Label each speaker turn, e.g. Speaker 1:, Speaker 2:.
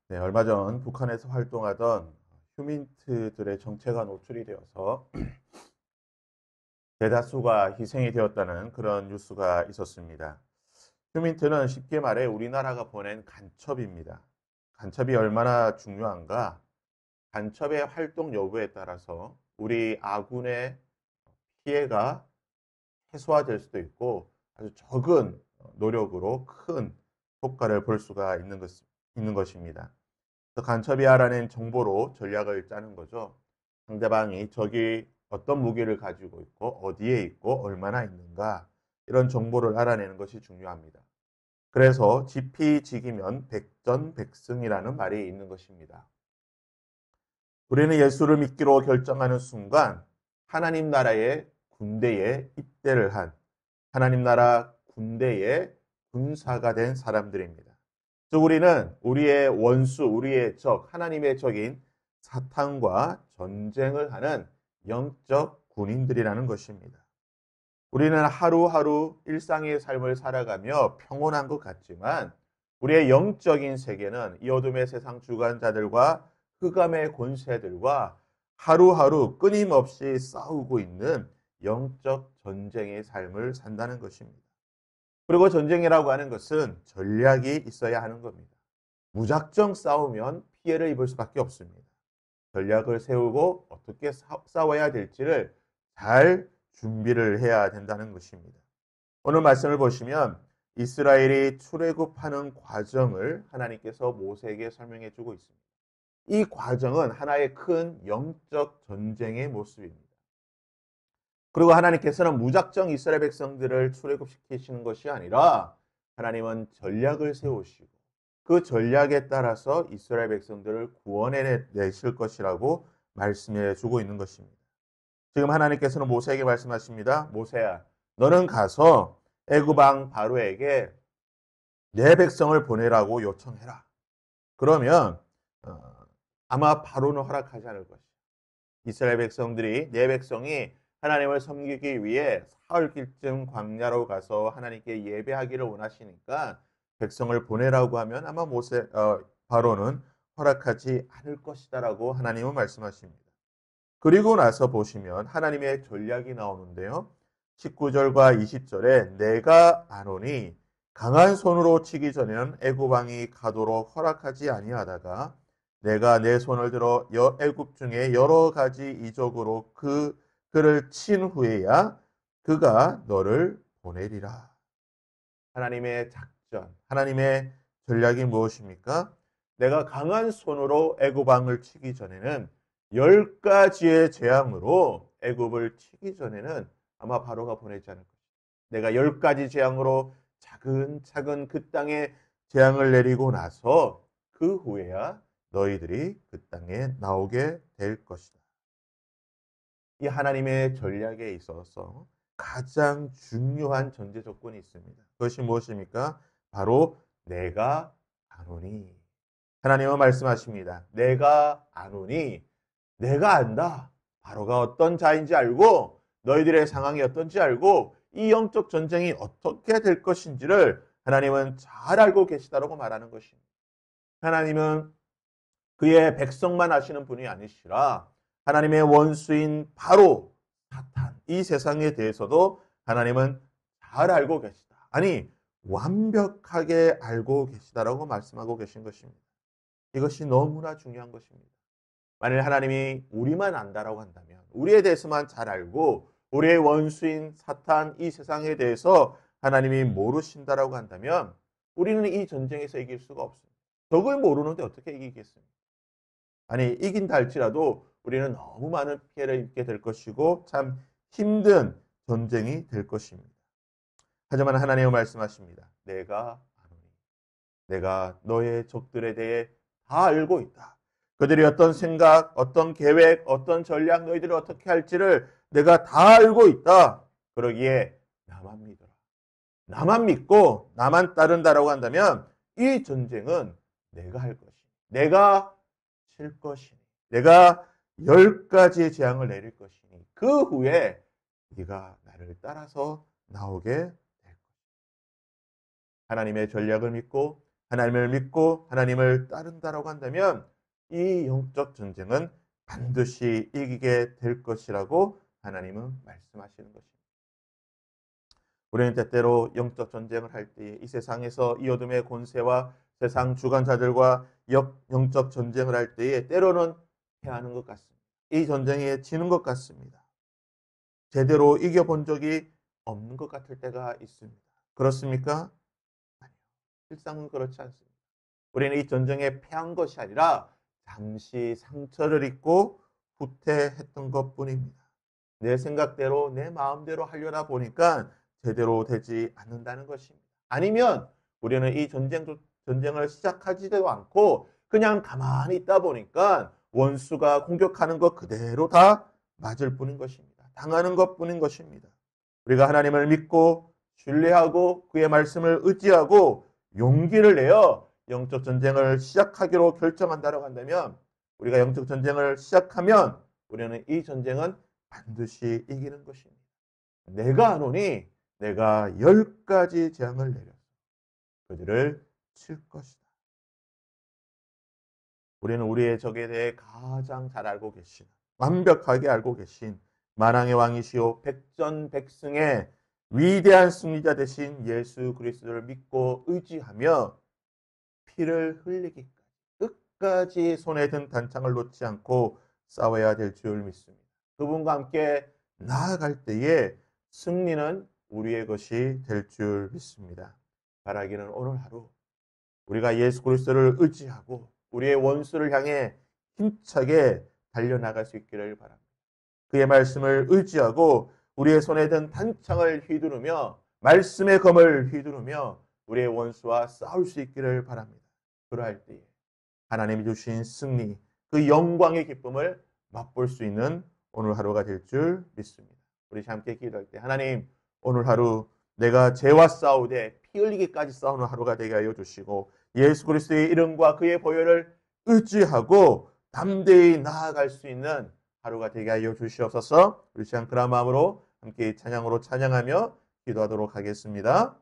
Speaker 1: 네, 얼마 전 북한에서 활동하던 휴민트들의 정체가 노출이 되어서 대다수가 희생이 되었다는 그런 뉴스가 있었습니다. 휴민트는 쉽게 말해 우리나라가 보낸 간첩입니다. 간첩이 얼마나 중요한가? 간첩의 활동 여부에 따라서 우리 아군의 피해가 해소화될 수도 있고 아주 적은 노력으로 큰 효과를 볼 수가 있는 것입니다. 간첩이 알아낸 정보로 전략을 짜는 거죠. 상대방이 적이 어떤 무기를 가지고 있고 어디에 있고 얼마나 있는가 이런 정보를 알아내는 것이 중요합니다. 그래서 지피지기면 백전백승이라는 말이 있는 것입니다. 우리는 예수를 믿기로 결정하는 순간 하나님 나라의 군대에 입대를 한 하나님 나라 군대의 군사가 된 사람들입니다. 즉 우리는 우리의 원수, 우리의 적, 하나님의 적인 사탄과 전쟁을 하는 영적 군인들이라는 것입니다. 우리는 하루하루 일상의 삶을 살아가며 평온한 것 같지만 우리의 영적인 세계는 이 어둠의 세상 주관자들과 흑암의 권세들과 하루하루 끊임없이 싸우고 있는 영적 전쟁의 삶을 산다는 것입니다. 그리고 전쟁이라고 하는 것은 전략이 있어야 하는 겁니다. 무작정 싸우면 피해를 입을 수밖에 없습니다. 전략을 세우고 어떻게 싸워야 될지를 잘 준비를 해야 된다는 것입니다. 오늘 말씀을 보시면 이스라엘이 출애굽하는 과정을 하나님께서 모세에게 설명해 주고 있습니다. 이 과정은 하나의 큰 영적 전쟁의 모습입니다. 그리고 하나님께서는 무작정 이스라엘 백성들을 출애굽시키시는 것이 아니라 하나님은 전략을 세우시고 그 전략에 따라서 이스라엘 백성들을 구원해 내실 것이라고 말씀해 주고 있는 것입니다. 지금 하나님께서는 모세에게 말씀하십니다. 모세야, 너는 가서 애굽 왕 바로에게 내 백성을 보내라고 요청해라. 그러면 아마 바로는 허락하지 않을 것이야. 이스라엘 백성들이 내 백성이 하나님을 섬기기 위해 사흘 길쯤 광야로 가서 하나님께 예배하기를 원하시니까 백성을 보내라고 하면 아마 바로는 허락하지 않을 것이다라고 하나님은 말씀하십니다. 그리고 나서 보시면 하나님의 전략이 나오는데요. 19절과 20절에 내가 아노니 강한 손으로 치기 전에는 애굽 왕이 가도록 허락하지 아니하다가 내가 내 손을 들어 애굽 중에 여러 가지 이적으로 그를 친 후에야 그가 너를 보내리라. 하나님의 작전, 하나님의 전략이 무엇입니까? 내가 강한 손으로 애굽 왕을 치기 전에는 10가지의 재앙으로 애굽을 치기 전에는 아마 바로가 보내지 않을 것이다. 내가 10가지 재앙으로 차근차근 그 땅에 재앙을 내리고 나서 그 후에야 너희들이 그 땅에 나오게 될 것이다. 이 하나님의 전략에 있어서 가장 중요한 전제 조건이 있습니다. 그것이 무엇입니까? 바로 내가 아노니. 하나님은 말씀하십니다. 내가 아노니, 내가 안다. 바로가 어떤 자인지 알고 너희들의 상황이 어떤지 알고 이 영적 전쟁이 어떻게 될 것인지를 하나님은 잘 알고 계시다라고 말하는 것입니다. 하나님은 그의 백성만 아시는 분이 아니시라 하나님의 원수인 바로 사탄, 이 세상에 대해서도 하나님은 잘 알고 계시다. 아니, 완벽하게 알고 계시다라고 말씀하고 계신 것입니다. 이것이 너무나 중요한 것입니다. 만일 하나님이 우리만 안다라고 한다면, 우리에 대해서만 잘 알고 우리의 원수인 사탄, 이 세상에 대해서 하나님이 모르신다라고 한다면 우리는 이 전쟁에서 이길 수가 없습니다. 적을 모르는데 어떻게 이기겠습니까? 아니, 이긴다 할지라도 우리는 너무 많은 피해를 입게 될 것이고 참 힘든 전쟁이 될 것입니다. 하지만 하나님은 말씀하십니다. 내가 아노니. 내가 너의 적들에 대해 다 알고 있다. 그들이 어떤 생각, 어떤 계획, 어떤 전략, 너희들이 어떻게 할지를 내가 다 알고 있다. 그러기에 나만 믿어라. 나만 믿고 나만 따른다라고 한다면 이 전쟁은 내가 할 것이니. 내가 칠 것이니. 내가 10가지의 재앙을 내릴 것이니. 그 후에 네가 나를 따라서 나오게 될 것이다. 하나님의 전략을 믿고 하나님을 믿고 하나님을 따른다라고 한다면 이 영적 전쟁은 반드시 이기게 될 것이라고 하나님은 말씀하시는 것입니다. 우리는 때때로 영적 전쟁을 할 때 이 세상에서 이 어둠의 권세와 세상 주관자들과 영적 전쟁을 할 때에 때로는 패하는 것 같습니다. 이 전쟁에 지는 것 같습니다. 제대로 이겨본 적이 없는 것 같을 때가 있습니다. 그렇습니까? 아니요. 실상은 그렇지 않습니다. 우리는 이 전쟁에 패한 것이 아니라 잠시 상처를 입고 후퇴했던 것뿐입니다. 내 생각대로 내 마음대로 하려다 보니까 제대로 되지 않는다는 것입니다. 아니면 우리는 이 전쟁을 시작하지도 않고 그냥 가만히 있다 보니까 원수가 공격하는 것 그대로 다 맞을 뿐인 것입니다. 당하는 것뿐인 것입니다. 우리가 하나님을 믿고 신뢰하고 그의 말씀을 의지하고 용기를 내어 영적 전쟁을 시작하기로 결정한다고 한다면 우리가 영적 전쟁을 시작하면 우리는 이 전쟁은 반드시 이기는 것입니다. 내가 하노니 내가 10가지 재앙을 내려 그들을 칠 것이다. 우리는 우리의 적에 대해 가장 잘 알고 계신 완벽하게 알고 계신 만왕의 왕이시오 백전백승의 위대한 승리자 되신 예수 그리스도를 믿고 의지하며 피를 흘리기까지 끝까지 손에 든 단창을 놓지 않고 싸워야 될 줄 믿습니다. 그분과 함께 나아갈 때에 승리는 우리의 것이 될 줄 믿습니다. 바라기는 오늘 하루 우리가 예수 그리스도를 의지하고 우리의 원수를 향해 힘차게 달려나갈 수 있기를 바랍니다. 그의 말씀을 의지하고 우리의 손에 든 단창을 휘두르며 말씀의 검을 휘두르며 우리의 원수와 싸울 수 있기를 바랍니다. 그러할 때에 하나님이 주신 승리, 그 영광의 기쁨을 맛볼 수 있는 오늘 하루가 될 줄 믿습니다. 우리 함께 기도할 때 하나님 오늘 하루 내가 죄와 싸우되 피 흘리기까지 싸우는 하루가 되게 하여 주시고 예수 그리스도의 이름과 그의 보혈을 의지하고 담대히 나아갈 수 있는 하루가 되게 하여 주시옵소서. 우리 시간 그런 마음으로 함께 찬양으로 찬양하며 기도하도록 하겠습니다.